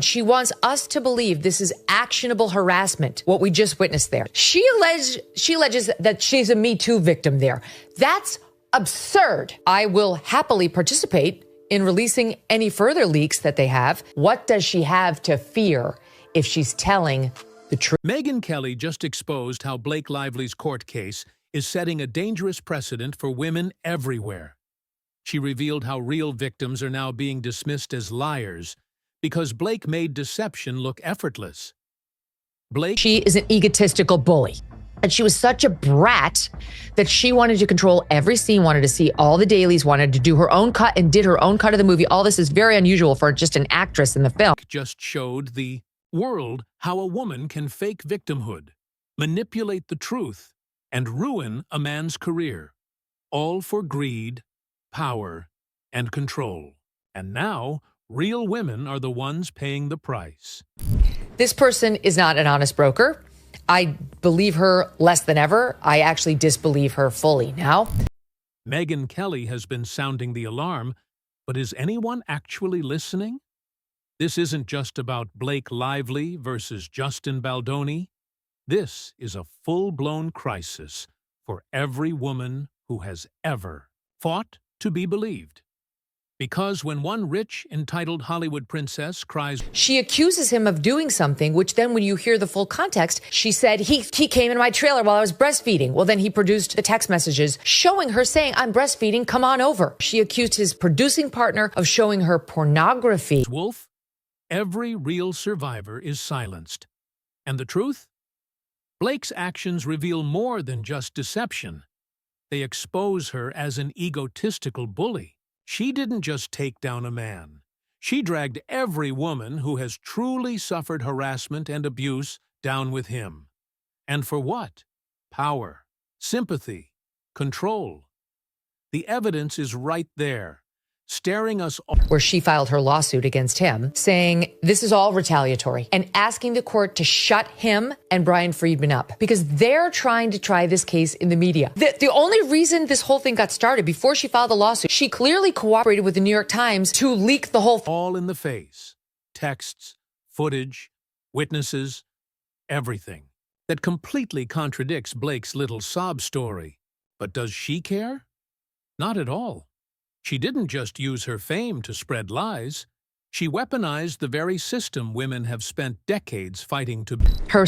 She wants us to believe this is actionable harassment, what we just witnessed there. She alleges that she's a Me Too victim there. That's absurd. I will happily participate in releasing any further leaks that they have. What does she have to fear if she's telling the truth? Megyn Kelly just exposed how Blake Lively's court case is setting a dangerous precedent for women everywhere. She revealed how real victims are now being dismissed as liars because Blake made deception look effortless. She is an egotistical bully. And she was such a brat that she wanted to control every scene, wanted to see all the dailies, wanted to do her own cut and did her own cut of the movie. All this is very unusual for just an actress in the film. Just showed the world how a woman can fake victimhood, manipulate the truth, and ruin a man's career, all for greed, power, and control. And now, real women are the ones paying the price. This person is not an honest broker. I believe her less than ever. I actually disbelieve her fully now. Megyn Kelly has been sounding the alarm, but is anyone actually listening? This isn't just about Blake Lively versus Justin Baldoni. This is a full-blown crisis for every woman who has ever fought to be believed. Because when one rich, entitled Hollywood princess cries, she accuses him of doing something, which then when you hear the full context, she said, he came in my trailer while I was breastfeeding. Well, then he produced the text messages showing her saying, I'm breastfeeding, come on over. She accused his producing partner of showing her pornography. Wolf, every real survivor is silenced. And the truth? Blake's actions reveal more than just deception. They expose her as an egotistical bully. She didn't just take down a man. She dragged every woman who has truly suffered harassment and abuse down with him. And for what? Power, sympathy, control. The evidence is right there, staring us all. Where she filed her lawsuit against him, saying this is all retaliatory and asking the court to shut him and Brian Friedman up because they're trying to try this case in the media. The only reason this whole thing got started before she filed the lawsuit, she clearly cooperated with the New York Times to leak the whole thing. All in the face. Texts, footage, witnesses, everything. That completely contradicts Blake's little sob story. But does she care? Not at all. She didn't just use her fame to spread lies. She weaponized the very system women have spent decades fighting to. Her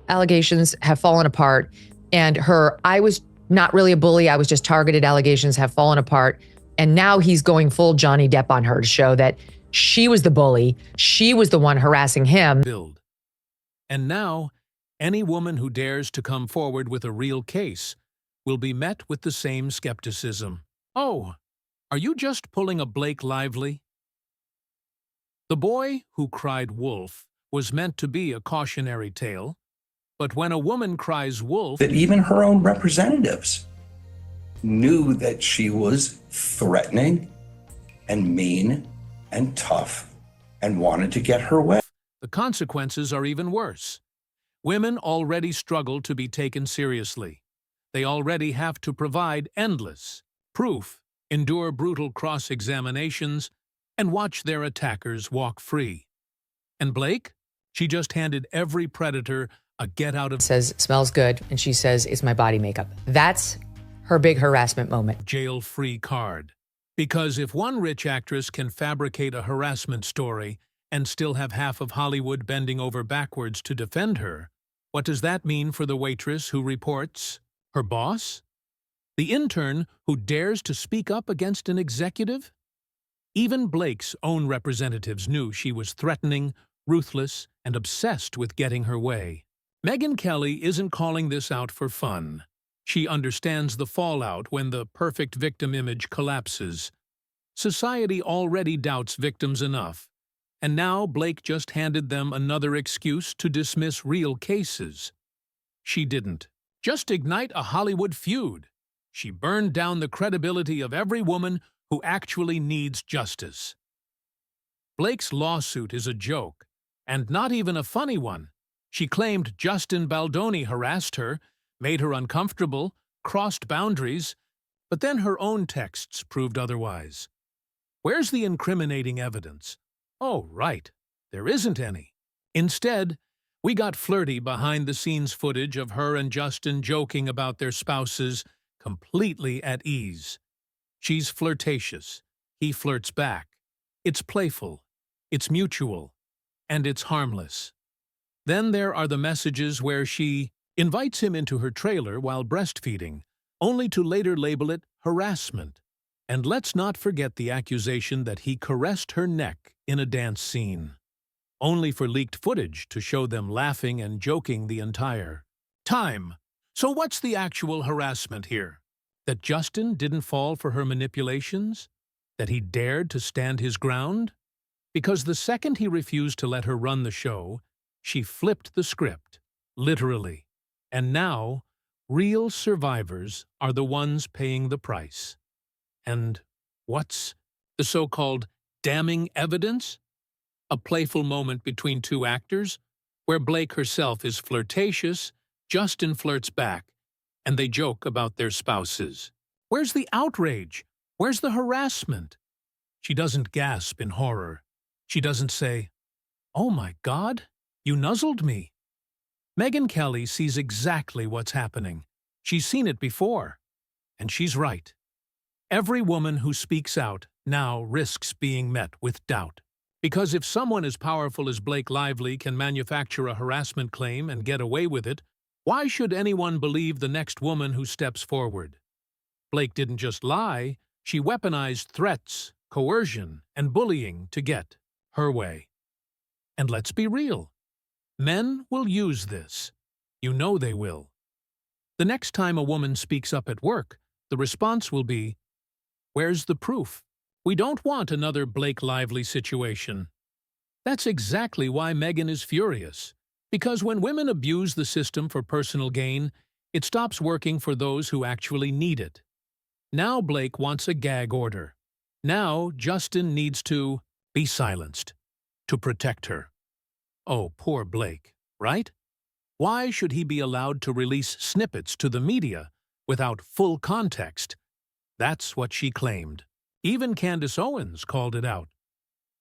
allegations have fallen apart, and her I was not really a bully, I was just targeted allegations have fallen apart. And now he's going full Johnny Depp on her to show that she was the bully. She was the one harassing him. And now, any woman who dares to come forward with a real case will be met with the same skepticism. Oh, are you just pulling a Blake Lively? The boy who cried wolf was meant to be a cautionary tale, but when a woman cries wolf... That even her own representatives knew that she was threatening and mean and tough and wanted to get her way. The consequences are even worse. Women already struggle to be taken seriously. They already have to provide endless proof, endure brutal cross-examinations, and watch their attackers walk free. And Blake? She just handed every predator a get-out-of... Says, smells good, and she says, it's my body makeup. That's her big harassment moment. Jail-free card. Because if one rich actress can fabricate a harassment story and still have half of Hollywood bending over backwards to defend her, what does that mean for the waitress who reports? Her boss? The intern who dares to speak up against an executive? Even Blake's own representatives knew she was threatening, ruthless, and obsessed with getting her way. Megyn Kelly isn't calling this out for fun. She understands the fallout when the perfect victim image collapses. Society already doubts victims enough, and now Blake just handed them another excuse to dismiss real cases. She didn't just ignite a Hollywood feud. She burned down the credibility of every woman who actually needs justice. Blake's lawsuit is a joke, and not even a funny one. She claimed Justin Baldoni harassed her, made her uncomfortable, crossed boundaries, but then her own texts proved otherwise. Where's the incriminating evidence? Oh, right. There isn't any. Instead, we got flirty behind-the-scenes footage of her and Justin joking about their spouses, completely at ease. She's flirtatious. He flirts back. It's playful. It's mutual. And it's harmless. Then there are the messages where she invites him into her trailer while breastfeeding, only to later label it harassment. And let's not forget the accusation that he caressed her neck in a dance scene, only for leaked footage to show them laughing and joking the entire time. So what's the actual harassment here? That Justin didn't fall for her manipulations? That he dared to stand his ground? Because the second he refused to let her run the show, she flipped the script, literally. And now, real survivors are the ones paying the price. And what's the so-called damning evidence? A playful moment between two actors, where Blake herself is flirtatious, Justin flirts back, and they joke about their spouses. Where's the outrage? Where's the harassment? She doesn't gasp in horror. She doesn't say, "Oh my God, you nuzzled me." Megyn Kelly sees exactly what's happening. She's seen it before. And she's right. Every woman who speaks out now risks being met with doubt. Because if someone as powerful as Blake Lively can manufacture a harassment claim and get away with it, why should anyone believe the next woman who steps forward? Blake didn't just lie, she weaponized threats, coercion, and bullying to get her way. And let's be real. Men will use this. You know they will. The next time a woman speaks up at work, the response will be, "Where's the proof?" We don't want another Blake Lively situation. That's exactly why Megyn is furious. Because when women abuse the system for personal gain, it stops working for those who actually need it. Now Blake wants a gag order. Now Justin needs to be silenced, to protect her. Oh, poor Blake, right? Why should he be allowed to release snippets to the media without full context? That's what she claimed. Even Candace Owens called it out.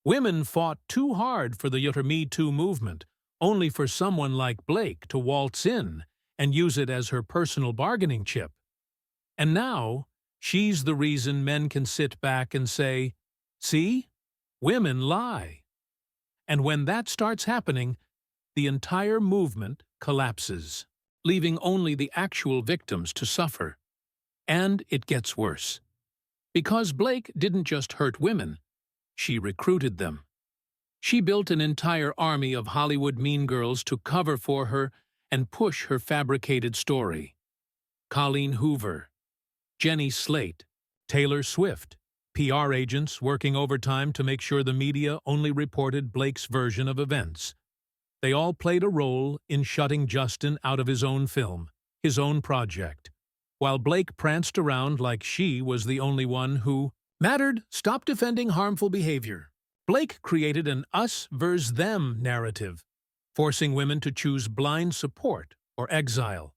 Women fought too hard for the Me Too movement, only for someone like Blake to waltz in and use it as her personal bargaining chip. And now, she's the reason men can sit back and say, "See? Women lie." And when that starts happening, the entire movement collapses, leaving only the actual victims to suffer. And it gets worse. Because Blake didn't just hurt women, she recruited them. She built an entire army of Hollywood mean girls to cover for her and push her fabricated story. Colleen Hoover, Jenny Slate, Taylor Swift, PR agents working overtime to make sure the media only reported Blake's version of events. They all played a role in shutting Justin out of his own film, his own project. While Blake pranced around like she was the only one who mattered, stop defending harmful behavior. Blake created an us versus them narrative, forcing women to choose blind support or exile.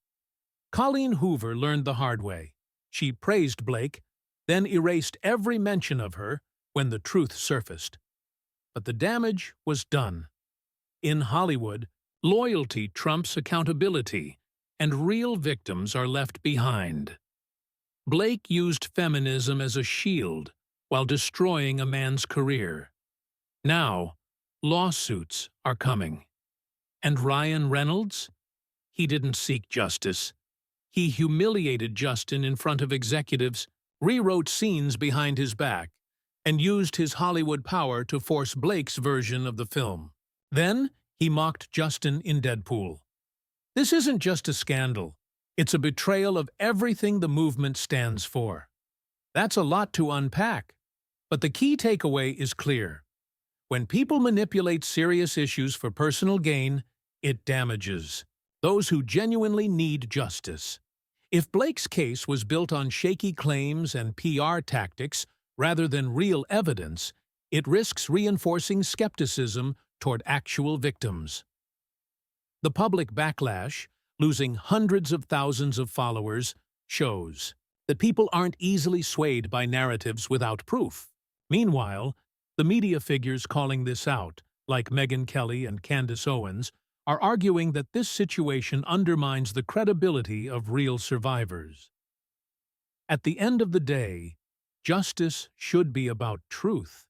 Colleen Hoover learned the hard way. She praised Blake, then erased every mention of her when the truth surfaced. But the damage was done. In Hollywood, loyalty trumps accountability, and real victims are left behind. Blake used feminism as a shield while destroying a man's career. Now, lawsuits are coming. And Ryan Reynolds? He didn't seek justice. He humiliated Justin in front of executives, rewrote scenes behind his back, and used his Hollywood power to force Blake's version of the film. Then, he mocked Justin in Deadpool. This isn't just a scandal. It's a betrayal of everything the movement stands for. That's a lot to unpack. But the key takeaway is clear. When people manipulate serious issues for personal gain, it damages those who genuinely need justice. If Blake's case was built on shaky claims and PR tactics rather than real evidence, it risks reinforcing skepticism toward actual victims. The public backlash, losing hundreds of thousands of followers, shows that people aren't easily swayed by narratives without proof. Meanwhile, the media figures calling this out like Megyn Kelly and Candace Owens, are arguing that this situation undermines the credibility of real survivors. At the end of the day, justice should be about truth,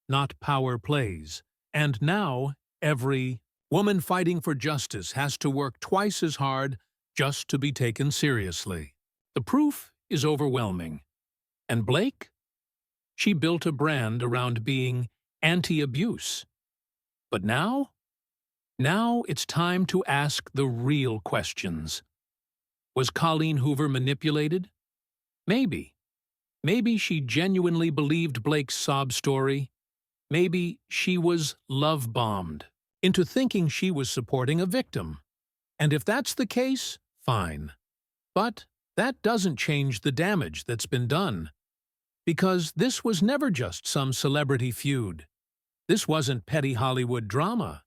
not power plays. And now, every woman fighting for justice has to work twice as hard just to be taken seriously. The proof is overwhelming. And Blake? She built a brand around being anti-abuse. But now? Now it's time to ask the real questions. Was Colleen Hoover manipulated? Maybe. Maybe she genuinely believed Blake's sob story. Maybe she was love-bombed into thinking she was supporting a victim. And if that's the case, fine. But that doesn't change the damage that's been done. Because this was never just some celebrity feud. This wasn't petty Hollywood drama.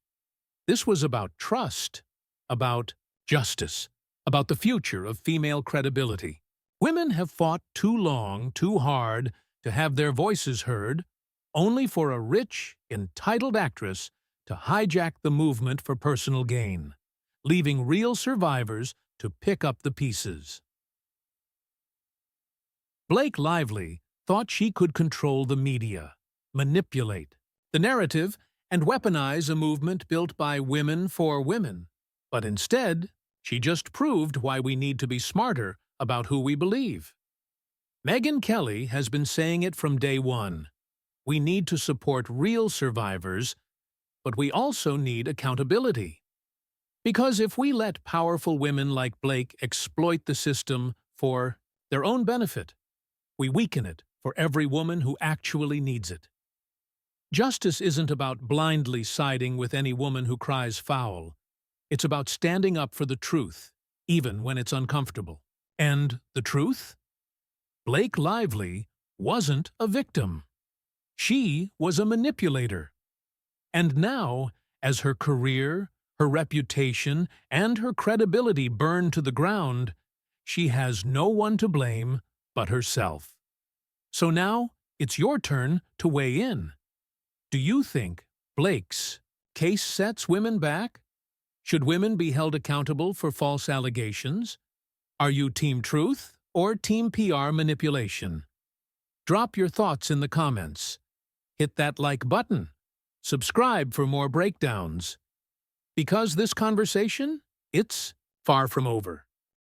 This was about trust, about justice, about the future of female credibility. Women have fought too long, too hard to have their voices heard, only for a rich, entitled actress to hijack the movement for personal gain, leaving real survivors to pick up the pieces. Blake Lively thought she could control the media, manipulate the narrative, and weaponize a movement built by women for women. But instead, she just proved why we need to be smarter about who we believe. Megyn Kelly has been saying it from day one. We need to support real survivors, but we also need accountability. Because if we let powerful women like Blake exploit the system for their own benefit, we weaken it for every woman who actually needs it. Justice isn't about blindly siding with any woman who cries foul. It's about standing up for the truth, even when it's uncomfortable. And the truth? Blake Lively wasn't a victim. She was a manipulator. And now, as her career, her reputation, and her credibility burn to the ground, she has no one to blame but herself. So now, it's your turn to weigh in. Do you think Blake's case sets women back? Should women be held accountable for false allegations? Are you Team Truth or Team PR manipulation? Drop your thoughts in the comments. Hit that like button. Subscribe for more breakdowns. Because this conversation, it's far from over.